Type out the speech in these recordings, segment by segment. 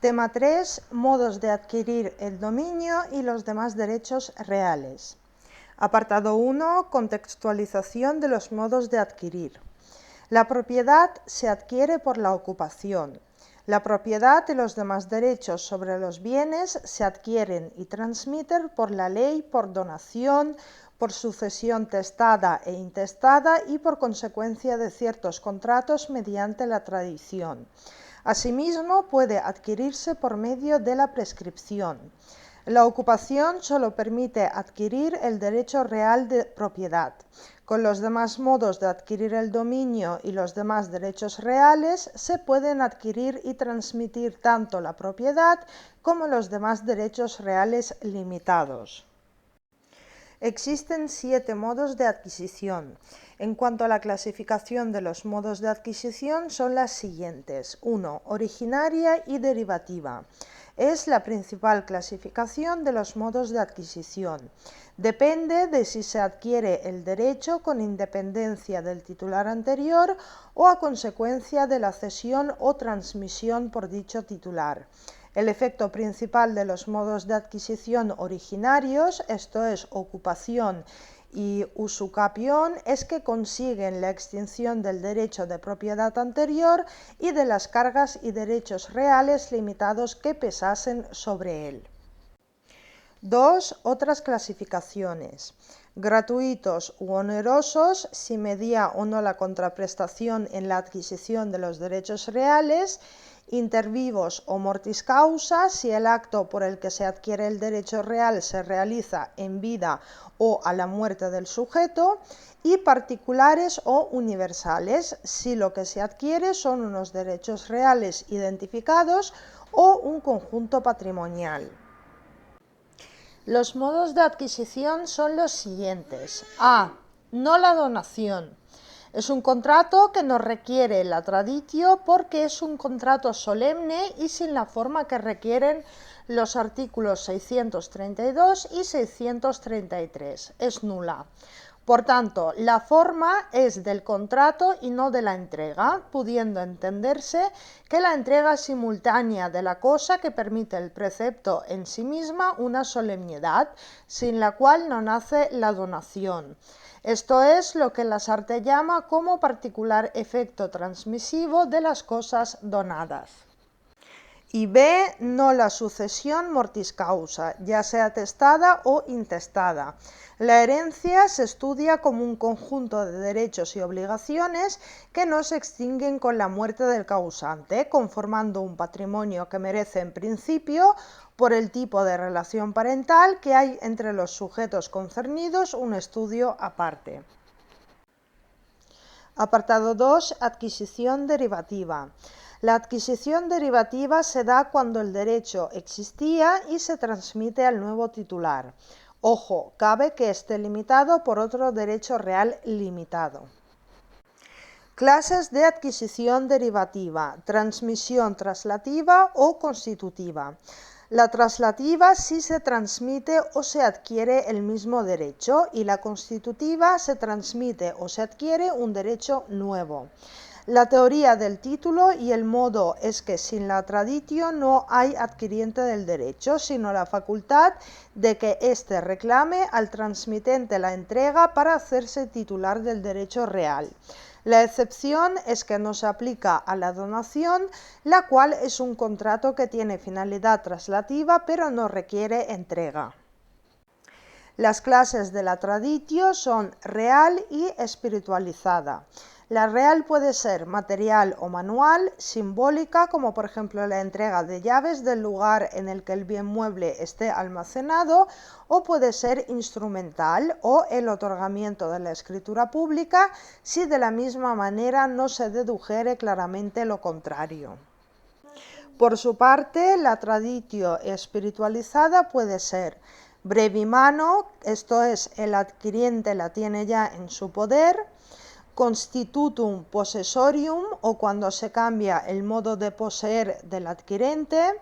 Tema 3. Modos de adquirir el dominio y los demás derechos reales. Apartado 1. Contextualización de los modos de adquirir. La propiedad se adquiere por la ocupación. La propiedad y los demás derechos sobre los bienes se adquieren y transmiten por la ley, por donación, por sucesión testada e intestada y por consecuencia de ciertos contratos mediante la tradición. Asimismo, puede adquirirse por medio de la prescripción. La ocupación solo permite adquirir el derecho real de propiedad. Con los demás modos de adquirir el dominio y los demás derechos reales se pueden adquirir y transmitir tanto la propiedad como los demás derechos reales limitados. Existen 7 modos de adquisición. En cuanto a la clasificación de los modos de adquisición son las siguientes. 1. Originaria y derivativa. Es la principal clasificación de los modos de adquisición. Depende de si se adquiere el derecho con independencia del titular anterior o a consecuencia de la cesión o transmisión por dicho titular. El efecto principal de los modos de adquisición originarios, esto es, ocupación y usucapión, es que consiguen la extinción del derecho de propiedad anterior y de las cargas y derechos reales limitados que pesasen sobre él. 2. Otras clasificaciones. Gratuitos u onerosos, si medía o no la contraprestación en la adquisición de los derechos reales. Intervivos o mortis causa, si el acto por el que se adquiere el derecho real se realiza en vida o a la muerte del sujeto. Y particulares o universales, si lo que se adquiere son unos derechos reales identificados o un conjunto patrimonial. Los modos de adquisición son los siguientes. A. No la donación. Es un contrato que no requiere la traditio porque es un contrato solemne y sin la forma que requieren los artículos 632 y 633. Es nula. Por tanto, la forma es del contrato y no de la entrega, pudiendo entenderse que la entrega simultánea de la cosa que permite el precepto en sí misma una solemnidad, sin la cual no nace la donación. Esto es lo que Lasarte llama como particular efecto transmisivo de las cosas donadas. Y B. No la sucesión mortis causa, ya sea testada o intestada. La herencia se estudia como un conjunto de derechos y obligaciones que no se extinguen con la muerte del causante, conformando un patrimonio que merece en principio, por el tipo de relación parental que hay entre los sujetos concernidos, un estudio aparte. Apartado 2. Adquisición derivativa. La adquisición derivativa se da cuando el derecho existía y se transmite al nuevo titular. Ojo, cabe que esté limitado por otro derecho real limitado. Clases de adquisición derivativa: transmisión traslativa o constitutiva. La traslativa sí se transmite o se adquiere el mismo derecho y la constitutiva se transmite o se adquiere un derecho nuevo. La teoría del título y el modo es que sin la traditio no hay adquiriente del derecho, sino la facultad de que éste reclame al transmitente la entrega para hacerse titular del derecho real. La excepción es que no se aplica a la donación, la cual es un contrato que tiene finalidad traslativa pero no requiere entrega. Las clases de la traditio son real y espiritualizada. La real puede ser material o manual, simbólica, como por ejemplo la entrega de llaves del lugar en el que el bien mueble esté almacenado, o puede ser instrumental, o el otorgamiento de la escritura pública, si de la misma manera no se dedujere claramente lo contrario. Por su parte, la traditio espiritualizada puede ser brevimano, esto es, el adquiriente la tiene ya en su poder; constitutum possessorium, o cuando se cambia el modo de poseer del adquirente;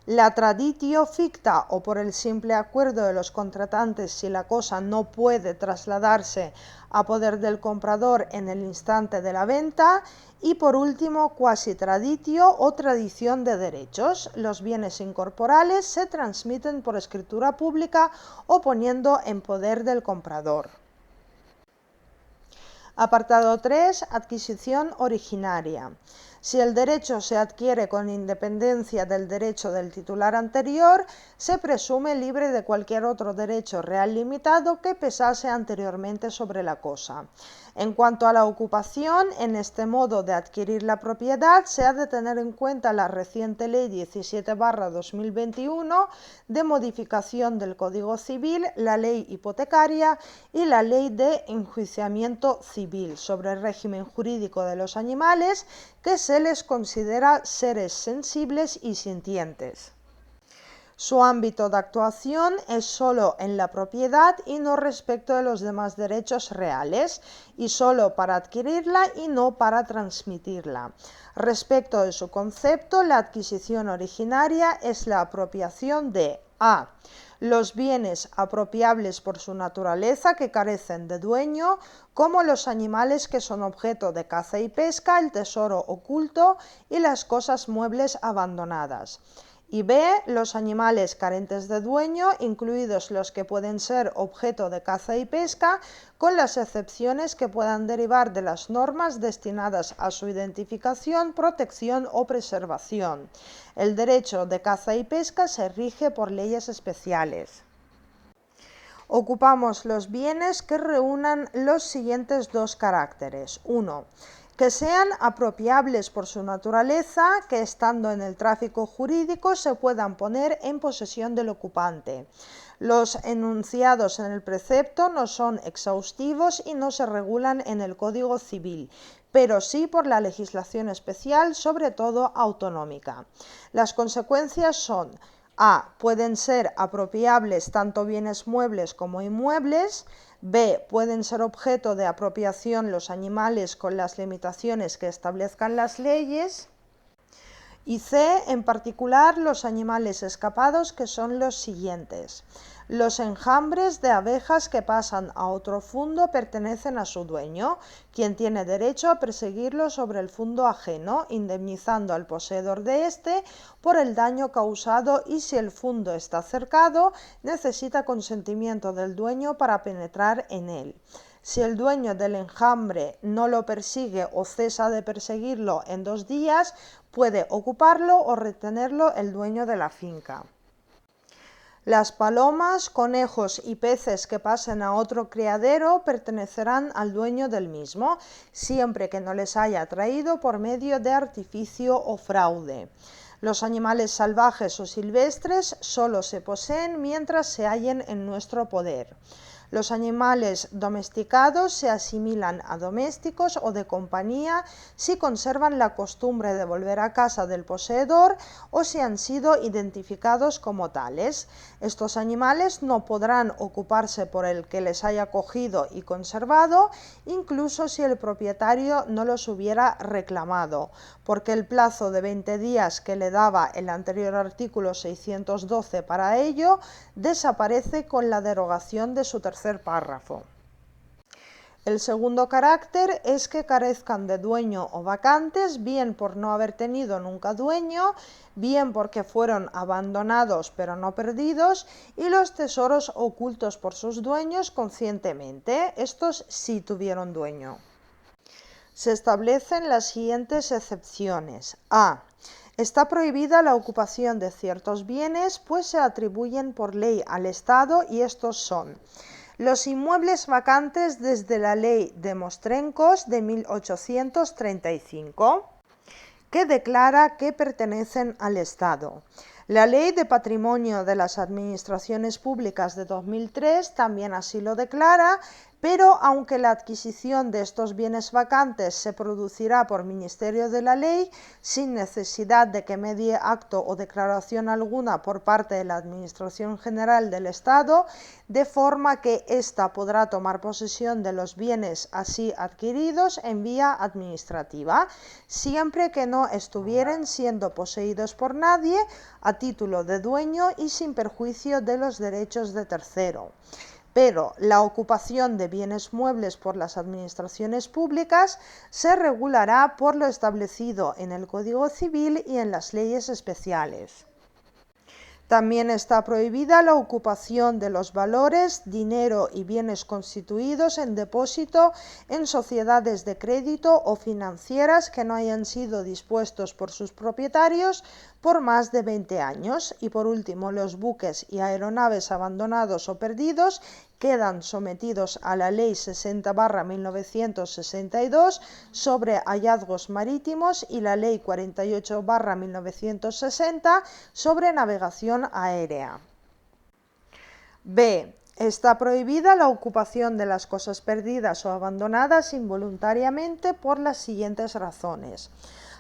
La traditio ficta o por el simple acuerdo de los contratantes si la cosa no puede trasladarse a poder del comprador en el instante de la venta. Y por último, quasi traditio o tradición de derechos. Los bienes incorporales se transmiten por escritura pública o poniendo en poder del comprador. Apartado 3. Adquisición originaria. Si el derecho se adquiere con independencia del derecho del titular anterior, se presume libre de cualquier otro derecho real limitado que pesase anteriormente sobre la cosa. En cuanto a la ocupación, en este modo de adquirir la propiedad se ha de tener en cuenta la reciente Ley 17/2021 de modificación del Código Civil, la Ley Hipotecaria y la Ley de Enjuiciamiento Civil sobre el régimen jurídico de los animales, que se les considera seres sensibles y sintientes. Su ámbito de actuación es solo en la propiedad y no respecto de los demás derechos reales, y solo para adquirirla y no para transmitirla. Respecto de su concepto, la adquisición originaria es la apropiación de a. Los bienes apropiables por su naturaleza que carecen de dueño, como los animales que son objeto de caza y pesca, el tesoro oculto y las cosas muebles abandonadas. Y b. Los animales carentes de dueño, incluidos los que pueden ser objeto de caza y pesca, con las excepciones que puedan derivar de las normas destinadas a su identificación, protección o preservación. El derecho de caza y pesca se rige por leyes especiales. Ocupamos los bienes que reúnan los siguientes dos caracteres. 1. Que sean apropiables por su naturaleza, que estando en el tráfico jurídico se puedan poner en posesión del ocupante. Los enunciados en el precepto no son exhaustivos y no se regulan en el Código Civil, pero sí por la legislación especial, sobre todo autonómica. Las consecuencias son: a. Pueden ser apropiables tanto bienes muebles como inmuebles. B. Pueden ser objeto de apropiación los animales con las limitaciones que establezcan las leyes. Y C. En particular los animales escapados, que son los siguientes. Los enjambres de abejas que pasan a otro fundo pertenecen a su dueño, quien tiene derecho a perseguirlo sobre el fundo ajeno, indemnizando al poseedor de éste por el daño causado, y si el fundo está cercado, necesita consentimiento del dueño para penetrar en él. Si el dueño del enjambre no lo persigue o cesa de perseguirlo en 2 días, puede ocuparlo o retenerlo el dueño de la finca. Las palomas, conejos y peces que pasen a otro criadero pertenecerán al dueño del mismo, siempre que no les haya traído por medio de artificio o fraude. Los animales salvajes o silvestres solo se poseen mientras se hallen en nuestro poder. Los animales domesticados se asimilan a domésticos o de compañía si conservan la costumbre de volver a casa del poseedor o si han sido identificados como tales. Estos animales no podrán ocuparse por el que les haya cogido y conservado, incluso si el propietario no los hubiera reclamado, porque el plazo de 20 días que le daba el anterior artículo 612 para ello desaparece con la derogación de su tercer párrafo. El segundo carácter es que carezcan de dueño o vacantes, bien por no haber tenido nunca dueño, bien porque fueron abandonados pero no perdidos, y los tesoros ocultos por sus dueños conscientemente. Estos sí tuvieron dueño. Se establecen las siguientes excepciones. A. Está prohibida la ocupación de ciertos bienes, pues se atribuyen por ley al Estado, y estos son: los inmuebles vacantes desde la Ley de Mostrencos de 1835, que declara que pertenecen al Estado. La Ley de Patrimonio de las Administraciones Públicas de 2003 también así lo declara, pero aunque la adquisición de estos bienes vacantes se producirá por ministerio de la ley, sin necesidad de que medie acto o declaración alguna por parte de la Administración General del Estado, de forma que ésta podrá tomar posesión de los bienes así adquiridos en vía administrativa, siempre que no estuvieren siendo poseídos por nadie a título de dueño y sin perjuicio de los derechos de tercero. Pero la ocupación de bienes muebles por las administraciones públicas se regulará por lo establecido en el Código Civil y en las leyes especiales. También está prohibida la ocupación de los valores, dinero y bienes constituidos en depósito en sociedades de crédito o financieras que no hayan sido dispuestos por sus propietarios por más de 20 años. Y por último, los buques y aeronaves abandonados o perdidos quedan sometidos a la Ley 60/1962 sobre hallazgos marítimos y la Ley 48/1960 sobre navegación aérea. B. Está prohibida la ocupación de las cosas perdidas o abandonadas involuntariamente por las siguientes razones.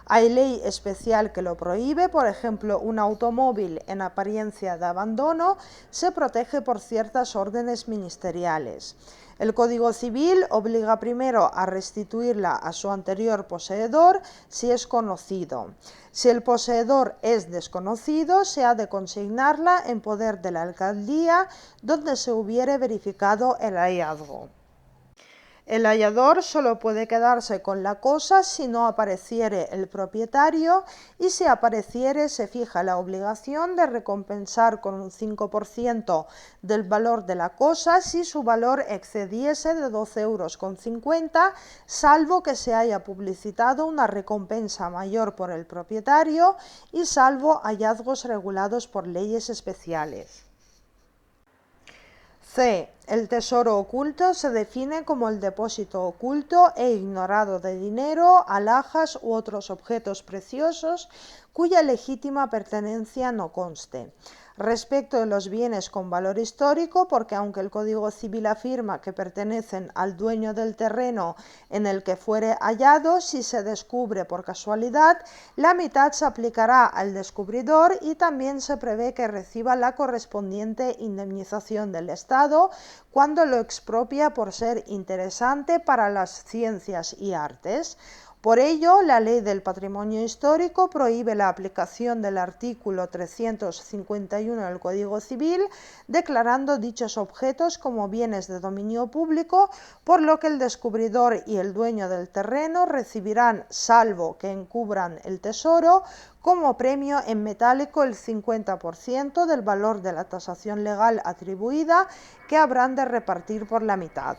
Hay ley especial que lo prohíbe, por ejemplo, un automóvil en apariencia de abandono se protege por ciertas órdenes ministeriales. El Código Civil obliga primero a restituirla a su anterior poseedor si es conocido. Si el poseedor es desconocido, se ha de consignarla en poder de la alcaldía donde se hubiere verificado el hallazgo. El hallador solo puede quedarse con la cosa si no apareciere el propietario, y si apareciere se fija la obligación de recompensar con un 5% del valor de la cosa si su valor excediese de 12,50 €, salvo que se haya publicitado una recompensa mayor por el propietario y salvo hallazgos regulados por leyes especiales. C. El tesoro oculto se define como el depósito oculto e ignorado de dinero, alhajas u otros objetos preciosos cuya legítima pertenencia no conste. Respecto de los bienes con valor histórico, porque aunque el Código Civil afirma que pertenecen al dueño del terreno en el que fuere hallado, si se descubre por casualidad, la mitad se aplicará al descubridor y también se prevé que reciba la correspondiente indemnización del Estado cuando lo expropia por ser interesante para las ciencias y artes. Por ello, la Ley del Patrimonio Histórico prohíbe la aplicación del artículo 351 del Código Civil, declarando dichos objetos como bienes de dominio público, por lo que el descubridor y el dueño del terreno recibirán, salvo que encubran el tesoro, como premio en metálico el 50% del valor de la tasación legal atribuida, que habrán de repartir por la mitad.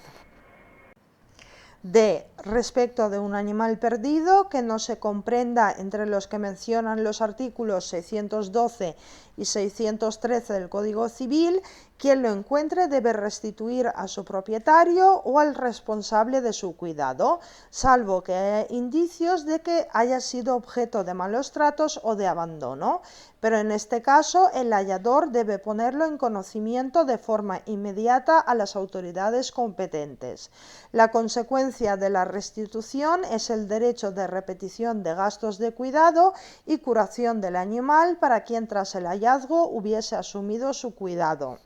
D. Respecto de un animal perdido que no se comprenda entre los que mencionan los artículos 612 y 613 del Código Civil, quien lo encuentre debe restituir a su propietario o al responsable de su cuidado, salvo que haya indicios de que haya sido objeto de malos tratos o de abandono. Pero en este caso, el hallador debe ponerlo en conocimiento de forma inmediata a las autoridades competentes. La consecuencia de la restitución es el derecho de repetición de gastos de cuidado y curación del animal para quien tras el hallazgo hubiese asumido su cuidado.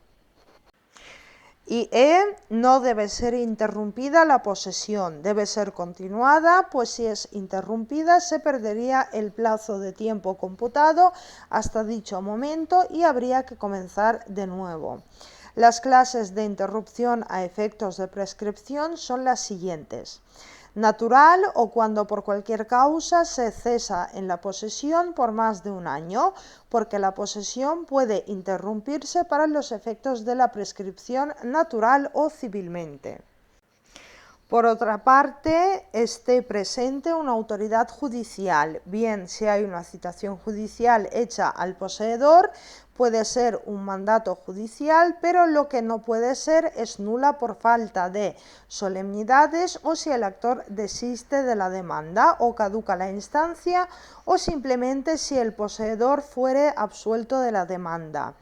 Y no debe ser interrumpida la posesión, debe ser continuada, pues si es interrumpida se perdería el plazo de tiempo computado hasta dicho momento y habría que comenzar de nuevo. Las clases de interrupción a efectos de prescripción son las siguientes: natural, o cuando por cualquier causa se cesa en la posesión por más de un año, porque la posesión puede interrumpirse para los efectos de la prescripción natural o civilmente. Por otra parte, esté presente una autoridad judicial, bien si hay una citación judicial hecha al poseedor, puede ser un mandato judicial, pero lo que no puede ser es nula por falta de solemnidades, o si el actor desiste de la demanda o caduca la instancia, o simplemente si el poseedor fuere absuelto de la demanda,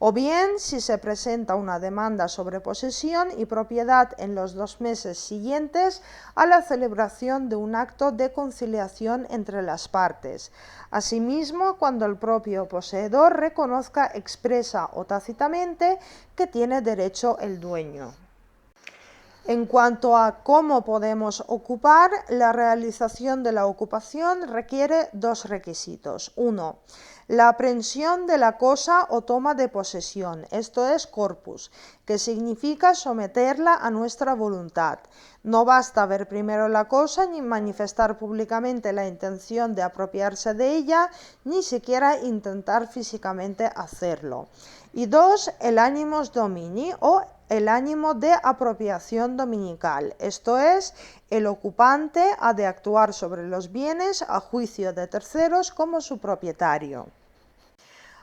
o bien si se presenta una demanda sobre posesión y propiedad en los 2 meses siguientes a la celebración de un acto de conciliación entre las partes. Asimismo, cuando el propio poseedor reconozca expresa o tácitamente que tiene derecho el dueño. En cuanto a cómo podemos ocupar, la realización de la ocupación requiere 2 requisitos. 1. La aprehensión de la cosa o toma de posesión, esto es corpus, que significa someterla a nuestra voluntad. No basta ver primero la cosa ni manifestar públicamente la intención de apropiarse de ella, ni siquiera intentar físicamente hacerlo. Y 2. El animus domini o el ánimo de apropiación dominical, esto es, el ocupante ha de actuar sobre los bienes a juicio de terceros como su propietario.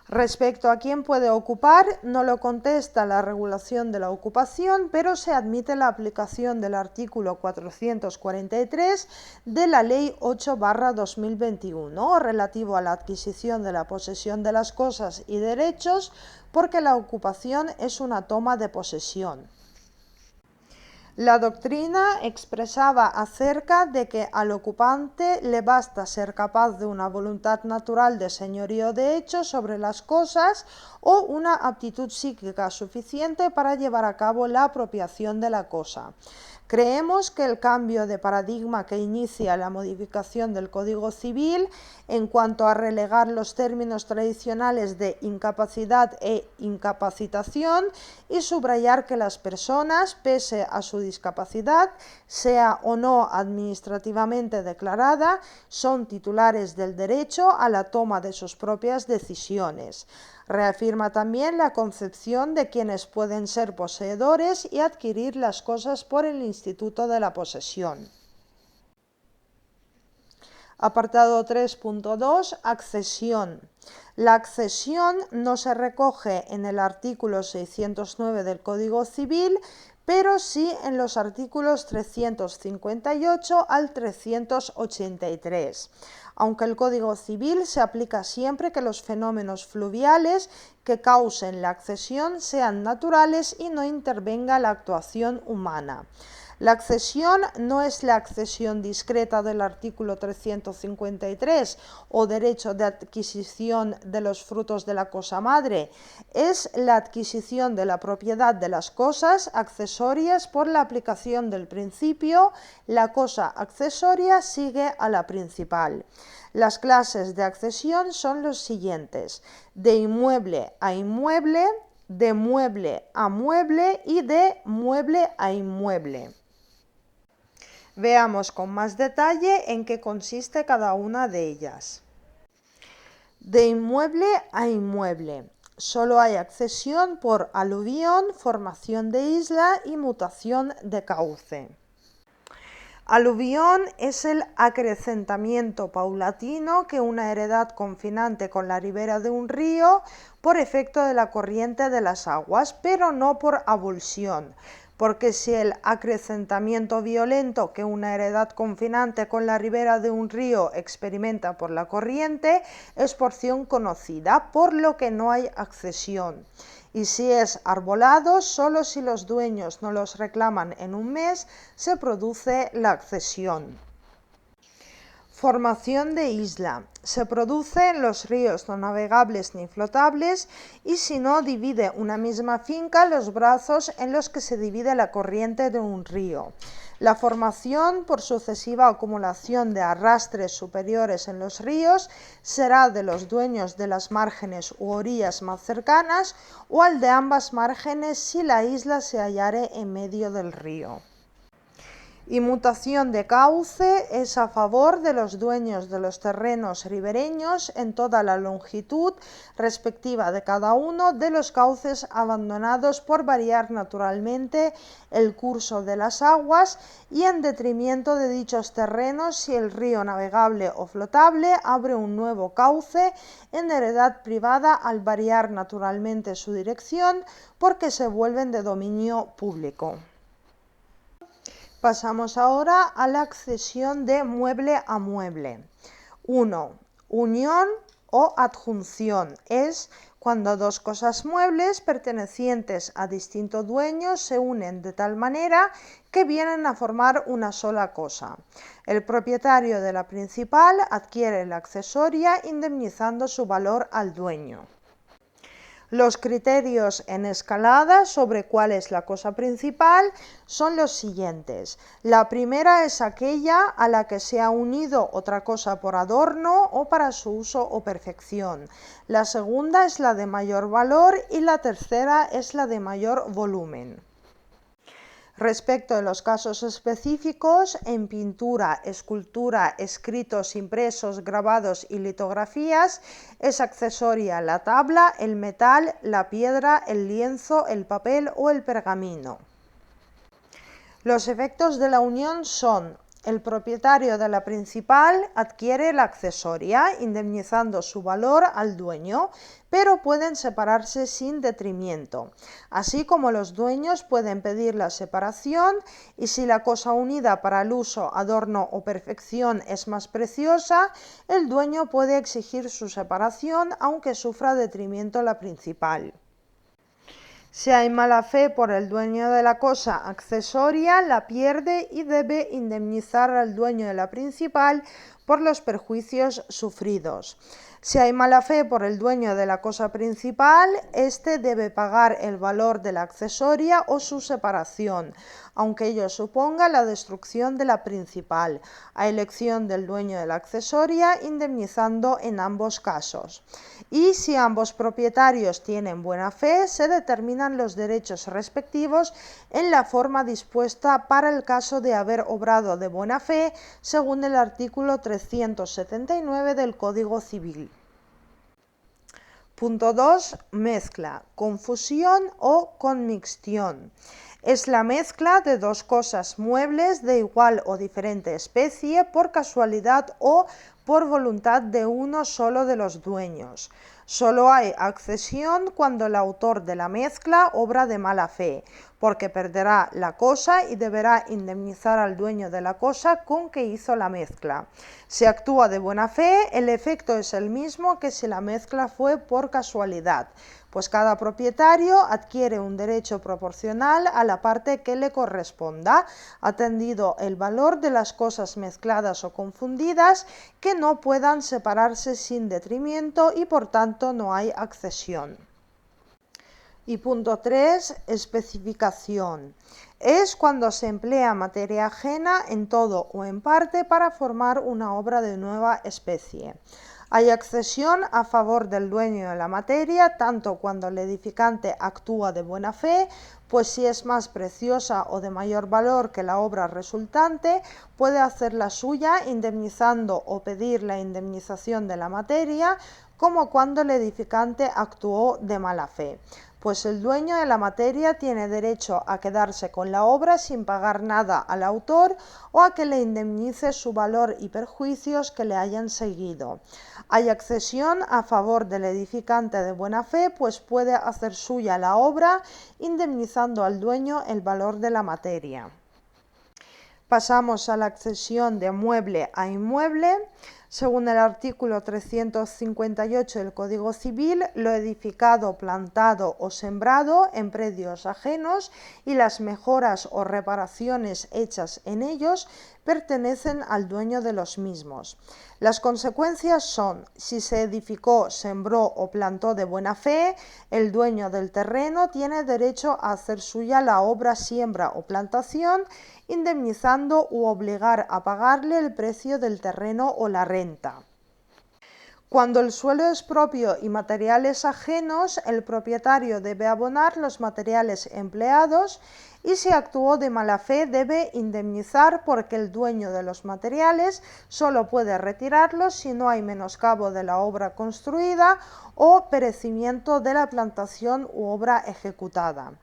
Respecto a quién puede ocupar, no lo contesta la regulación de la ocupación, pero se admite la aplicación del artículo 443 de la Ley 8/2021, relativo a la adquisición de la posesión de las cosas y derechos, porque la ocupación es una toma de posesión. La doctrina expresaba acerca de que al ocupante le basta ser capaz de una voluntad natural de señorío de hecho sobre las cosas o una aptitud psíquica suficiente para llevar a cabo la apropiación de la cosa. Creemos que el cambio de paradigma que inicia la modificación del Código Civil en cuanto a relegar los términos tradicionales de incapacidad e incapacitación y subrayar que las personas, pese a su discapacidad, sea o no administrativamente declarada, son titulares del derecho a la toma de sus propias decisiones. Reafirma también la concepción de quienes pueden ser poseedores y adquirir las cosas por el instituto de la posesión. Apartado 3.2. Accesión. La accesión no se recoge en el artículo 609 del Código Civil, pero sí en los artículos 358 al 383. Aunque el Código Civil se aplica siempre que los fenómenos fluviales que causen la accesión sean naturales y no intervenga la actuación humana. La accesión no es la accesión discreta del artículo 353 o derecho de adquisición de los frutos de la cosa madre, es la adquisición de la propiedad de las cosas accesorias por la aplicación del principio, la cosa accesoria sigue a la principal. Las clases de accesión son los siguientes: de inmueble a inmueble, de mueble a mueble y de mueble a inmueble. Veamos con más detalle en qué consiste cada una de ellas. De inmueble a inmueble. Solo hay accesión por aluvión, formación de isla y mutación de cauce. Aluvión es el acrecentamiento paulatino que una heredad confinante con la ribera de un río por efecto de la corriente de las aguas, pero no por avulsión, porque si el acrecentamiento violento que una heredad confinante con la ribera de un río experimenta por la corriente es porción conocida, por lo que no hay accesión. Y si es arbolado, solo si los dueños no los reclaman en un mes se produce la accesión. Formación de isla. Se produce en los ríos no navegables ni flotables y si no divide una misma finca los brazos en los que se divide la corriente de un río. La formación por sucesiva acumulación de arrastres superiores en los ríos será de los dueños de las márgenes u orillas más cercanas o al de ambas márgenes si la isla se hallare en medio del río. Y mutación de cauce es a favor de los dueños de los terrenos ribereños en toda la longitud respectiva de cada uno de los cauces abandonados por variar naturalmente el curso de las aguas y en detrimento de dichos terrenos si el río navegable o flotable abre un nuevo cauce en heredad privada al variar naturalmente su dirección porque se vuelven de dominio público. Pasamos ahora a la accesión de mueble a mueble. 1. Unión o adjunción es cuando dos cosas muebles pertenecientes a distintos dueños se unen de tal manera que vienen a formar una sola cosa. El propietario de la principal adquiere la accesoria indemnizando su valor al dueño. Los criterios en escalada sobre cuál es la cosa principal son los siguientes. La primera es aquella a la que se ha unido otra cosa por adorno o para su uso o perfección. La segunda es la de mayor valor y la tercera es la de mayor volumen. Respecto de los casos específicos, en pintura, escultura, escritos impresos, grabados y litografías, es accesoria la tabla, el metal, la piedra, el lienzo, el papel o el pergamino. Los efectos de la unión son: el propietario de la principal adquiere la accesoria, indemnizando su valor al dueño, pero pueden separarse sin detrimento, así como los dueños pueden pedir la separación, y si la cosa unida para el uso, adorno o perfección es más preciosa, el dueño puede exigir su separación aunque sufra detrimento la principal. Si hay mala fe por el dueño de la cosa accesoria, la pierde y debe indemnizar al dueño de la principal por los perjuicios sufridos. Si hay mala fe por el dueño de la cosa principal, éste debe pagar el valor de la accesoria o su separación, aunque ello suponga la destrucción de la principal, a elección del dueño de la accesoria, indemnizando en ambos casos. Y si ambos propietarios tienen buena fe, se determinan los derechos respectivos en la forma dispuesta para el caso de haber obrado de buena fe, según el artículo 379 del Código Civil. Punto 2. Mezcla, confusión o conmixtión. Es la mezcla de dos cosas muebles de igual o diferente especie por casualidad o por voluntad de uno solo de los dueños. Solo hay accesión cuando el autor de la mezcla obra de mala fe, porque perderá la cosa y deberá indemnizar al dueño de la cosa con que hizo la mezcla. Si actúa de buena fe, el efecto es el mismo que si la mezcla fue por casualidad, pues cada propietario adquiere un derecho proporcional a la parte que le corresponda, atendido el valor de las cosas mezcladas o confundidas, que no puedan separarse sin detrimento y por tanto no hay accesión. Y punto 3. Especificación. Es cuando se emplea materia ajena en todo o en parte para formar una obra de nueva especie. Hay accesión a favor del dueño de la materia, tanto cuando el edificante actúa de buena fe, pues si es más preciosa o de mayor valor que la obra resultante, puede hacerla suya indemnizando o pedir la indemnización de la materia, como cuando el edificante actuó de mala fe, pues el dueño de la materia tiene derecho a quedarse con la obra sin pagar nada al autor o a que le indemnice su valor y perjuicios que le hayan seguido. Hay accesión a favor del edificante de buena fe, pues puede hacer suya la obra indemnizando al dueño el valor de la materia. Pasamos a la accesión de mueble a inmueble. Según el artículo 358 del Código Civil, lo edificado, plantado o sembrado en predios ajenos y las mejoras o reparaciones hechas en ellos pertenecen al dueño de los mismos. Las consecuencias son: si se edificó, sembró o plantó de buena fe, el dueño del terreno tiene derecho a hacer suya la obra, siembra o plantación, indemnizando u obligar a pagarle el precio del terreno o la renta. Cuando el suelo es propio y materiales ajenos, el propietario debe abonar los materiales empleados y si actuó de mala fe debe indemnizar, porque el dueño de los materiales solo puede retirarlos si no hay menoscabo de la obra construida o perecimiento de la plantación u obra ejecutada.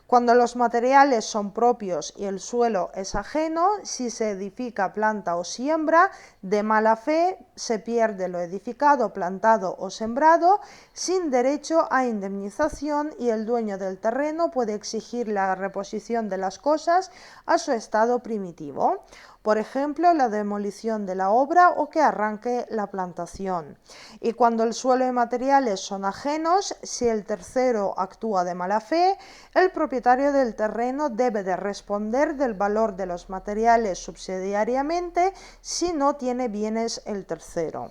Cuando los materiales son propios y el suelo es ajeno, si se edifica, planta o siembra de mala fe, se pierde lo edificado, plantado o sembrado sin derecho a indemnización y el dueño del terreno puede exigir la reposición de las cosas a su estado primitivo. por ejemplo, la demolición de la obra o que arranque la plantación. Y cuando el suelo y materiales son ajenos, si el tercero actúa de mala fe, el propietario del terreno debe de responder del valor de los materiales subsidiariamente si no tiene bienes el tercero.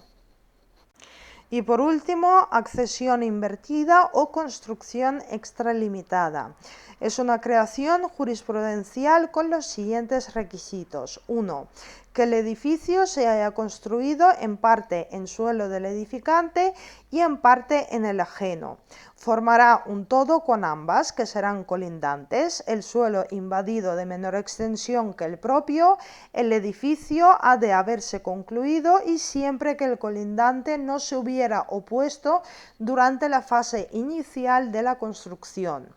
Y por último, accesión invertida o construcción extralimitada. Es una creación jurisprudencial con los siguientes requisitos. 1. Que el edificio se haya construido en parte en suelo del edificante y en parte en el ajeno. Formará un todo con ambas, que serán colindantes. El suelo invadido de menor extensión que el propio, el edificio ha de haberse concluido y siempre que el colindante no se hubiera opuesto durante la fase inicial de la construcción.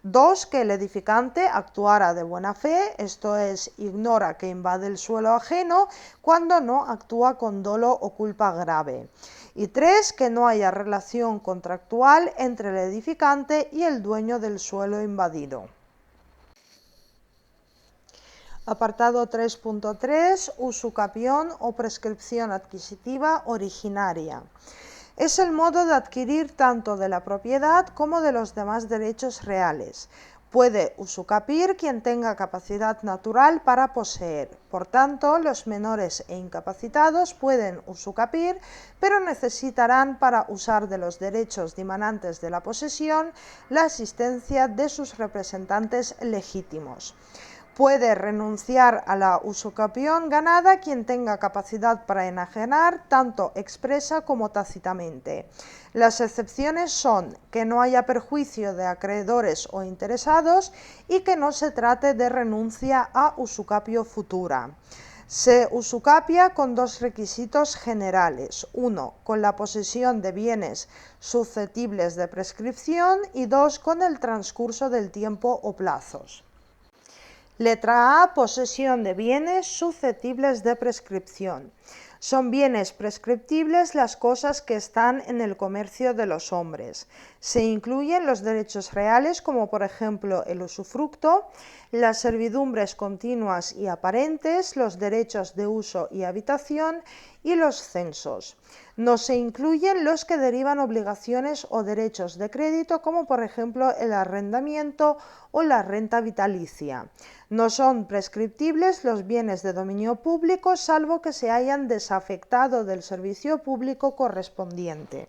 2. Que el edificante actuara de buena fe, esto es, ignora que invade el suelo ajeno cuando no actúa con dolo o culpa grave. Y 3. Que no haya relación contractual entre el edificante y el dueño del suelo invadido. Apartado 3.3. Usucapión o prescripción adquisitiva originaria. Es el modo de adquirir tanto de la propiedad como de los demás derechos reales. Puede usucapir quien tenga capacidad natural para poseer. Por tanto, los menores e incapacitados pueden usucapir, pero necesitarán para usar de los derechos dimanantes de la posesión la asistencia de sus representantes legítimos. Puede renunciar a la usucapión ganada quien tenga capacidad para enajenar, tanto expresa como tácitamente. Las excepciones son que no haya perjuicio de acreedores o interesados y que no se trate de renuncia a usucapio futura. Se usucapia con dos requisitos generales. 1. Con la posesión de bienes susceptibles de prescripción y 2. Con el transcurso del tiempo o plazos. Letra A. Posesión de bienes susceptibles de prescripción. Son bienes prescriptibles las cosas que están en el comercio de los hombres. Se incluyen los derechos reales como por ejemplo el usufructo, las servidumbres continuas y aparentes, los derechos de uso y habitación y los censos. No se incluyen los que derivan obligaciones o derechos de crédito como por ejemplo el arrendamiento o la renta vitalicia. No son prescriptibles los bienes de dominio público salvo que se hayan desafectado del servicio público correspondiente.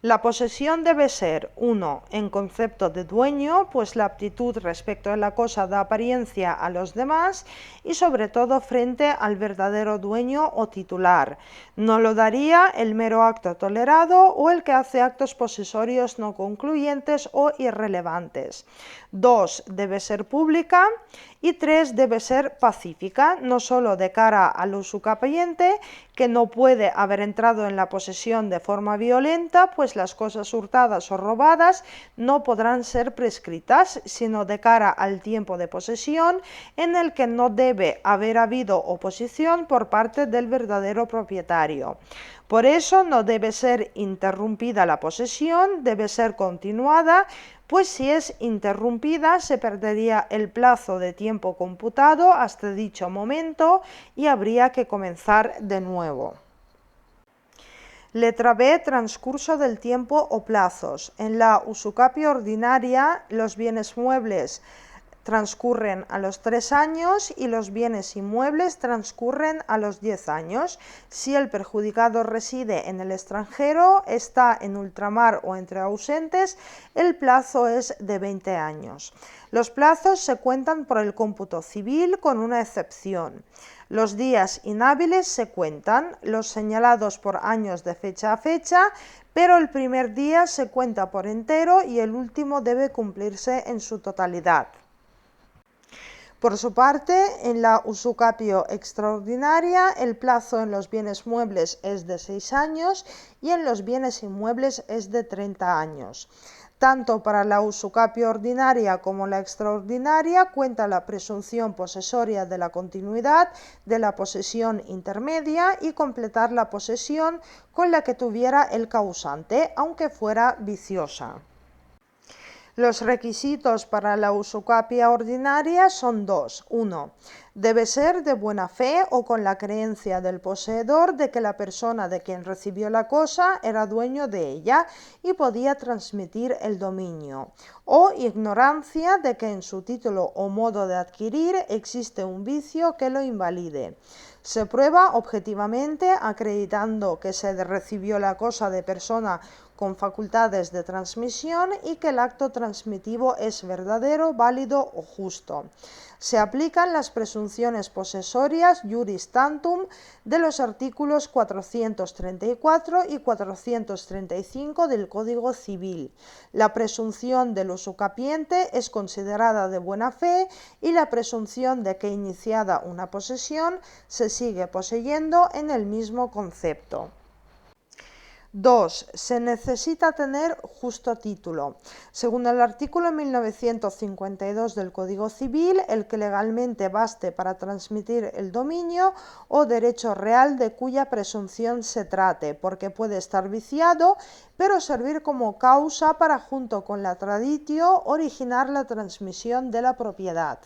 La posesión debe ser 1. En concepto de dueño, pues la aptitud respecto de la cosa da apariencia a los demás y sobre todo frente al verdadero dueño o titular. No lo daría el mero acto tolerado o el que hace actos posesorios no concluyentes o irrelevantes. 2. Debe ser pública. Y 3. Debe ser pacífica, no solo de cara al usucapiente, que no puede haber entrado en la posesión de forma violenta, pues las cosas hurtadas o robadas no podrán ser prescritas, sino de cara al tiempo de posesión, en el que no debe haber habido oposición por parte del verdadero propietario. Por eso no debe ser interrumpida la posesión, debe ser continuada, pues si es interrumpida se perdería el plazo de tiempo computado hasta dicho momento y habría que comenzar de nuevo. Letra B. Transcurso del tiempo o plazos. En la usucapio ordinaria, los bienes muebles transcurren a los 3 años y los bienes inmuebles transcurren a los 10 años. Si el perjudicado reside en el extranjero, está en ultramar o entre ausentes, el plazo es de 20 años. Los plazos se cuentan por el cómputo civil con una excepción. Los días inhábiles se cuentan, los señalados por años de fecha a fecha, pero el primer día se cuenta por entero y el último debe cumplirse en su totalidad. Por su parte, en la usucapio extraordinaria, el plazo en los bienes muebles es de 6 años y en los bienes inmuebles es de 30 años. Tanto para la usucapio ordinaria como la extraordinaria cuenta la presunción posesoria de la continuidad de la posesión intermedia y completar la posesión con la que tuviera el causante, aunque fuera viciosa. Los requisitos para la usucapión ordinaria son dos. 1. Debe ser de buena fe o con la creencia del poseedor de que la persona de quien recibió la cosa era dueño de ella y podía transmitir el dominio, o ignorancia de que en su título o modo de adquirir existe un vicio que lo invalide. Se prueba objetivamente acreditando que se recibió la cosa de persona con facultades de transmisión y que el acto transmitivo es verdadero, válido o justo. Se aplican las presunciones posesorias juris tantum de los artículos 434 y 435 del Código Civil. La presunción del usucapiente es considerada de buena fe y la presunción de que iniciada una posesión se sigue poseyendo en el mismo concepto. 2. Se necesita tener justo título. Según el artículo 1952 del Código Civil, el que legalmente baste para transmitir el dominio o derecho real de cuya presunción se trate, porque puede estar viciado, pero servir como causa para, junto con la traditio, originar la transmisión de la propiedad.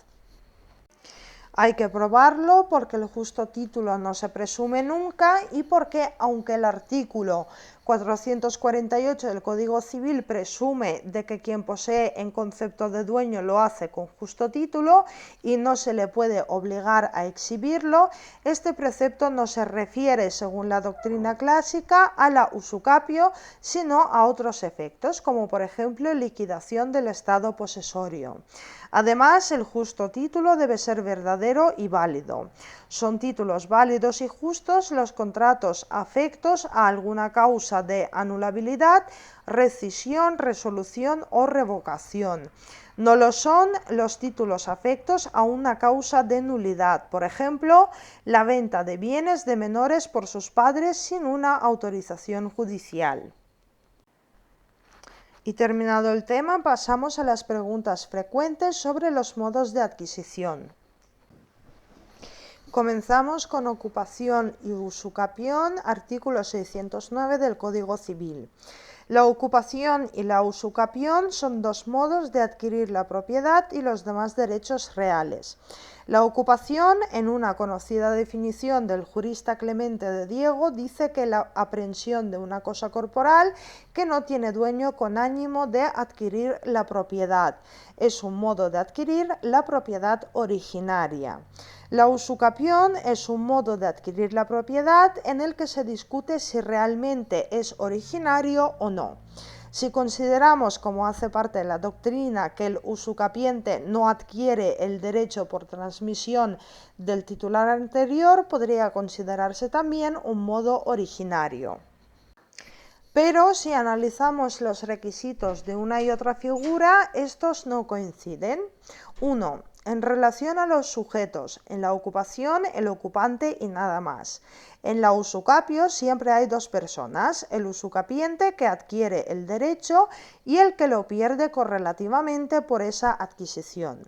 Hay que probarlo porque el justo título no se presume nunca y porque, aunque el artículo 448 del Código Civil presume de que quien posee en concepto de dueño lo hace con justo título y no se le puede obligar a exhibirlo, este precepto no se refiere, según la doctrina clásica, a la usucapio, sino a otros efectos, como por ejemplo liquidación del estado posesorio. Además, el justo título debe ser verdadero y válido. Son títulos válidos y justos los contratos afectos a alguna causa de anulabilidad, rescisión, resolución o revocación. No lo son los títulos afectos a una causa de nulidad, por ejemplo, la venta de bienes de menores por sus padres sin una autorización judicial. Y terminado el tema, pasamos a las preguntas frecuentes sobre los modos de adquisición. Comenzamos con ocupación y usucapión, artículo 609 del Código Civil. La ocupación y la usucapión son dos modos de adquirir la propiedad y los demás derechos reales. La ocupación, en una conocida definición del jurista Clemente de Diego, dice que la aprehensión de una cosa corporal que no tiene dueño con ánimo de adquirir la propiedad. Es un modo de adquirir la propiedad originaria. La usucapión es un modo de adquirir la propiedad en el que se discute si realmente es originario o no. Si consideramos, como hace parte de la doctrina, que el usucapiente no adquiere el derecho por transmisión del titular anterior, podría considerarse también un modo originario. Pero si analizamos los requisitos de una y otra figura, estos no coinciden. 1. En relación a los sujetos, en la ocupación, el ocupante y nada más. En la usucapio siempre hay dos personas, el usucapiente que adquiere el derecho y el que lo pierde correlativamente por esa adquisición.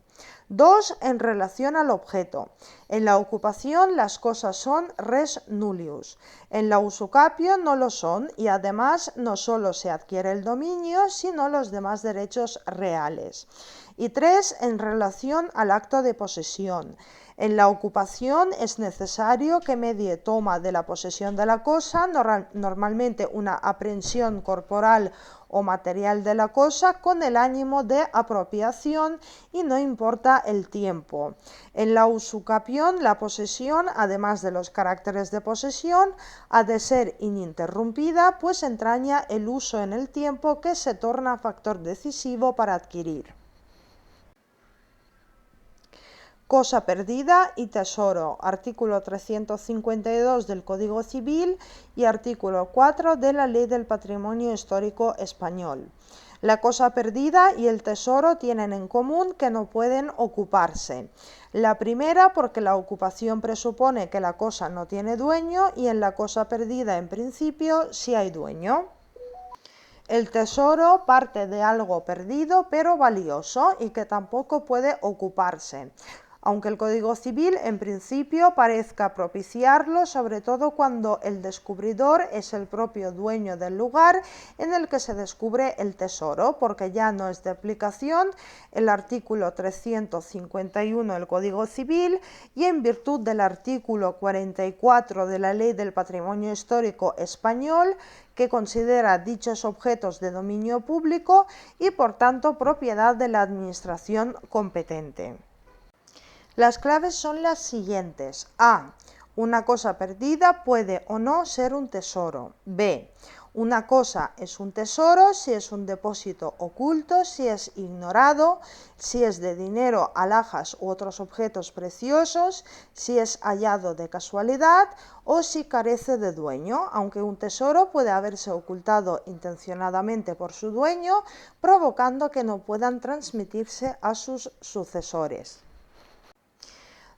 2. En relación al objeto. En la ocupación las cosas son res nullius. En la usucapio no lo son y además no solo se adquiere el dominio, sino los demás derechos reales. Y 3. En relación al acto de posesión. En la ocupación es necesario que medie toma de la posesión de la cosa, normalmente una aprehensión corporal o material de la cosa, con el ánimo de apropiación y no importa el tiempo. En la usucapión, la posesión, además de los caracteres de posesión, ha de ser ininterrumpida, pues entraña el uso en el tiempo que se torna factor decisivo para adquirir. Cosa perdida y tesoro, artículo 352 del Código Civil y artículo 4 de la Ley del Patrimonio Histórico Español. La cosa perdida y el tesoro tienen en común que no pueden ocuparse. La primera porque la ocupación presupone que la cosa no tiene dueño y en la cosa perdida en principio sí hay dueño. El tesoro parte de algo perdido pero valioso y que tampoco puede ocuparse. aunque el Código Civil en principio parezca propiciarlo, sobre todo cuando el descubridor es el propio dueño del lugar en el que se descubre el tesoro, porque ya no es de aplicación el artículo 351 del Código Civil y en virtud del artículo 44 de la Ley del Patrimonio Histórico Español, que considera dichos objetos de dominio público y por tanto propiedad de la administración competente. Las claves son las siguientes. A. Una cosa perdida puede o no ser un tesoro. B. Una cosa es un tesoro si es un depósito oculto, si es ignorado, si es de dinero, alhajas u otros objetos preciosos, si es hallado de casualidad o si carece de dueño, aunque un tesoro puede haberse ocultado intencionadamente por su dueño, provocando que no puedan transmitirse a sus sucesores.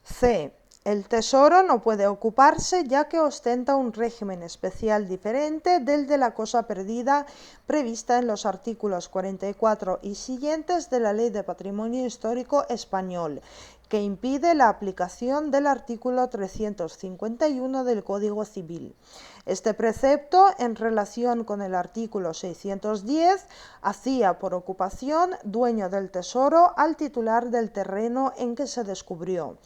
C. El tesoro no puede ocuparse ya que ostenta un régimen especial diferente del de la cosa perdida prevista en los artículos 44 y siguientes de la Ley de Patrimonio Histórico Español, que impide la aplicación del artículo 351 del Código Civil. Este precepto, en relación con el artículo 610, hacía por ocupación dueño del tesoro al titular del terreno en que se descubrió.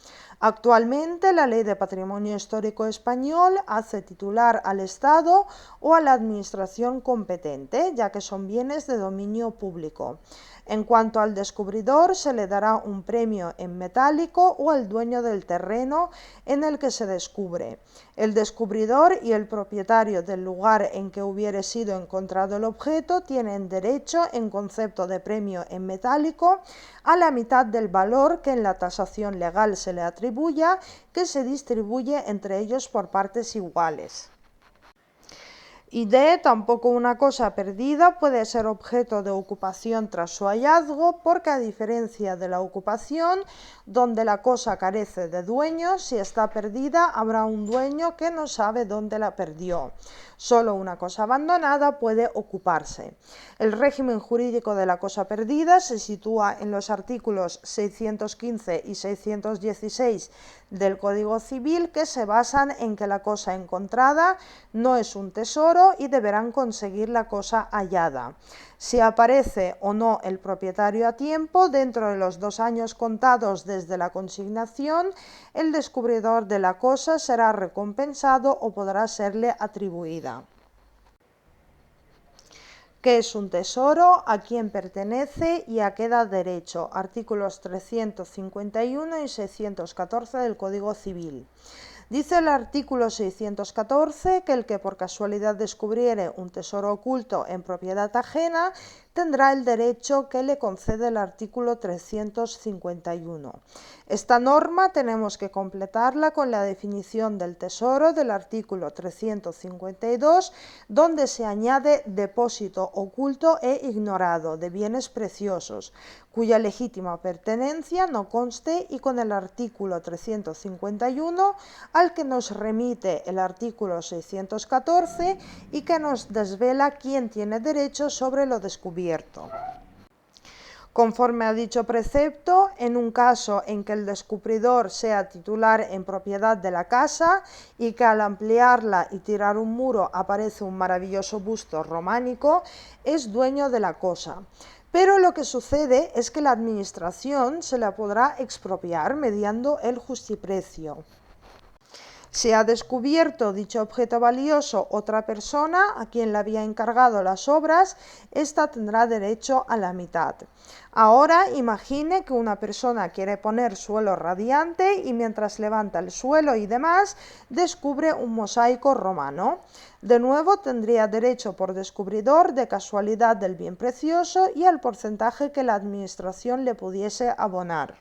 Actualmente, la Ley de Patrimonio Histórico Español hace titular al Estado o a la Administración competente, ya que son bienes de dominio público. En cuanto al descubridor, se le dará un premio en metálico o al dueño del terreno en el que se descubre. El descubridor y el propietario del lugar en que hubiere sido encontrado el objeto tienen derecho, en concepto de premio en metálico, a la mitad del valor que en la tasación legal se le atribuya, que se distribuye entre ellos por partes iguales. Y D. Tampoco una cosa perdida puede ser objeto de ocupación tras su hallazgo, porque a diferencia de la ocupación, donde la cosa carece de dueño, si está perdida habrá un dueño que no sabe dónde la perdió. Solo una cosa abandonada puede ocuparse. El régimen jurídico de la cosa perdida se sitúa en los artículos 615 y 616 del Código Civil, que se basan en que la cosa encontrada no es un tesoro y deberán conseguir la cosa hallada. Si aparece o no el propietario a tiempo, dentro de los 2 años contados desde la consignación, el descubridor de la cosa será recompensado o podrá serle atribuida. ¿Qué es un tesoro? ¿A quién pertenece y a qué da derecho? Artículos 351 y 614 del Código Civil. Dice el artículo 614 que el que por casualidad descubriere un tesoro oculto en propiedad ajena tendrá el derecho que le concede el artículo 351. Esta norma tenemos que completarla con la definición del tesoro del artículo 352, donde se añade depósito oculto e ignorado de bienes preciosos, cuya legítima pertenencia no conste, y con el artículo 351 al que nos remite el artículo 614 y que nos desvela quién tiene derecho sobre lo descubierto. Conforme a dicho precepto, en un caso en que el descubridor sea titular en propiedad de la casa y que al ampliarla y tirar un muro aparece un maravilloso busto románico, es dueño de la cosa. Pero lo que sucede es que la administración se la podrá expropiar mediando el justiprecio. Si ha descubierto dicho objeto valioso otra persona a quien le había encargado las obras, ésta tendrá derecho a la mitad. Ahora imagine que una persona quiere poner suelo radiante y mientras levanta el suelo y demás, descubre un mosaico romano. De nuevo tendría derecho por descubridor de casualidad del bien precioso y al porcentaje que la administración le pudiese abonar.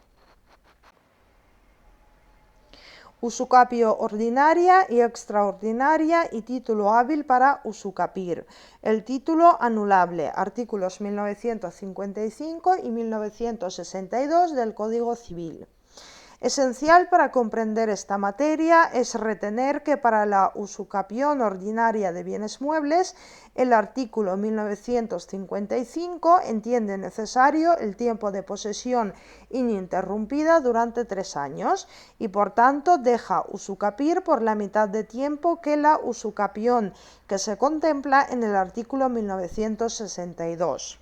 Usucapio ordinaria y extraordinaria y título hábil para usucapir. El título anulable, artículos 1955 y 1962 del Código Civil. Esencial para comprender esta materia es retener que para la usucapión ordinaria de bienes muebles, el artículo 1955 entiende necesario el tiempo de posesión ininterrumpida durante 3 años y por tanto deja usucapir por la mitad de tiempo que la usucapión que se contempla en el artículo 1962.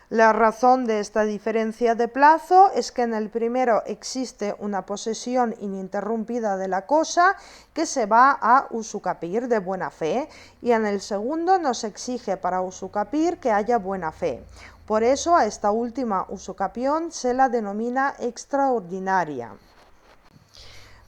La razón de esta diferencia de plazo es que en el primero existe una posesión ininterrumpida de la cosa que se va a usucapir de buena fe y en el segundo nos exige para usucapir que haya buena fe. Por eso a esta última usucapión se la denomina extraordinaria.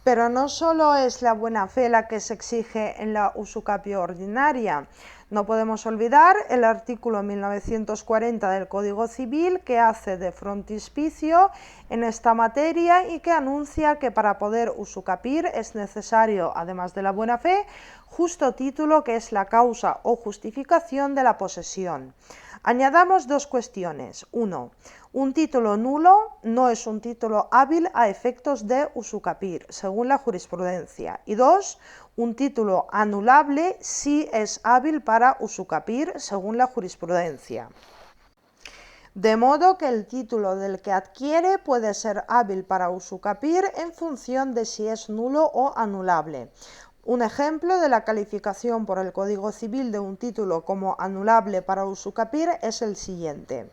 Pero no solo es la buena fe la que se exige en la usucapio ordinaria. No podemos olvidar el artículo 1940 del Código Civil que hace de frontispicio en esta materia y que anuncia que para poder usucapir es necesario, además de la buena fe, justo título, que es la causa o justificación de la posesión. Añadamos 2 cuestiones. 1. Un título nulo no es un título hábil a efectos de usucapir, según la jurisprudencia. Y 2. Un título anulable sí es hábil para usucapir, según la jurisprudencia. De modo que el título del que adquiere puede ser hábil para usucapir en función de si es nulo o anulable. Un ejemplo de la calificación por el Código Civil de un título como anulable para usucapir es el siguiente.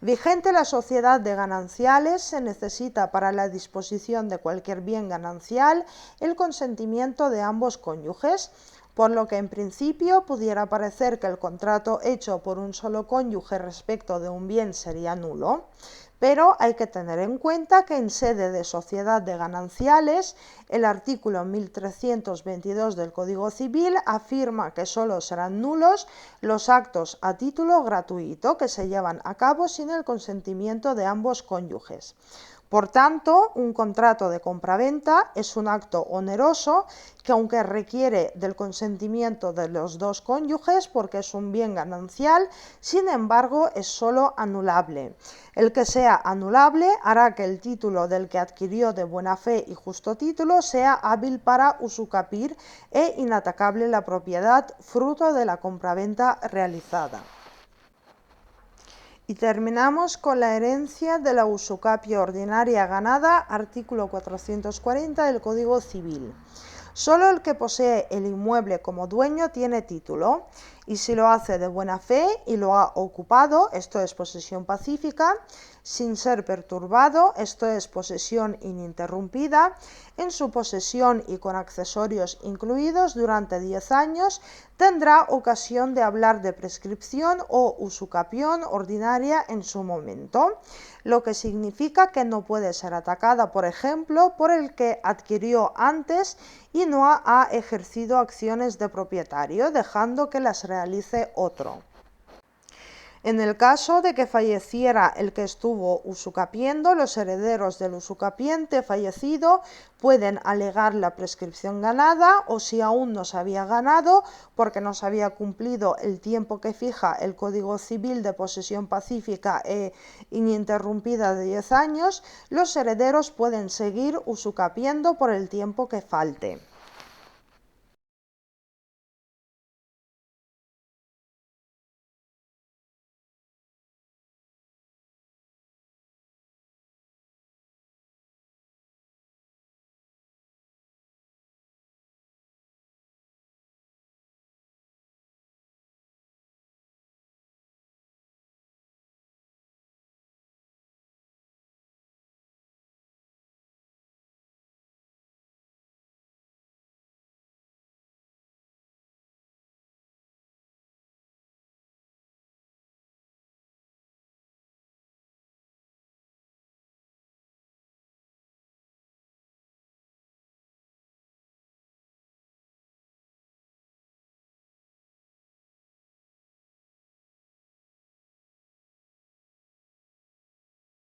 Vigente la sociedad de gananciales, se necesita para la disposición de cualquier bien ganancial el consentimiento de ambos cónyuges, por lo que en principio pudiera parecer que el contrato hecho por un solo cónyuge respecto de un bien sería nulo. Pero hay que tener en cuenta que en sede de sociedad de gananciales, el artículo 1322 del Código Civil afirma que solo serán nulos los actos a título gratuito que se llevan a cabo sin el consentimiento de ambos cónyuges. Por tanto, un contrato de compraventa es un acto oneroso que, aunque requiere del consentimiento de los dos cónyuges porque es un bien ganancial, sin embargo es solo anulable. El que sea anulable hará que el título del que adquirió de buena fe y justo título sea hábil para usucapir e inatacable la propiedad fruto de la compraventa realizada. Y terminamos con la herencia de la usucapio ordinaria ganada, artículo 440 del Código Civil. Solo el que posee el inmueble como dueño tiene título, y si lo hace de buena fe y lo ha ocupado, esto es posesión pacífica, sin ser perturbado, esto es posesión ininterrumpida, en su posesión y con accesorios incluidos durante 10 años, tendrá ocasión de hablar de prescripción o usucapión ordinaria en su momento, lo que significa que no puede ser atacada, por ejemplo, por el que adquirió antes y no ha ejercido acciones de propietario, dejando que las realice otro. En el caso de que falleciera el que estuvo usucapiendo, los herederos del usucapiente fallecido pueden alegar la prescripción ganada, o si aún no se había ganado porque no se había cumplido el tiempo que fija el Código Civil de posesión pacífica e ininterrumpida de 10 años, los herederos pueden seguir usucapiendo por el tiempo que falte.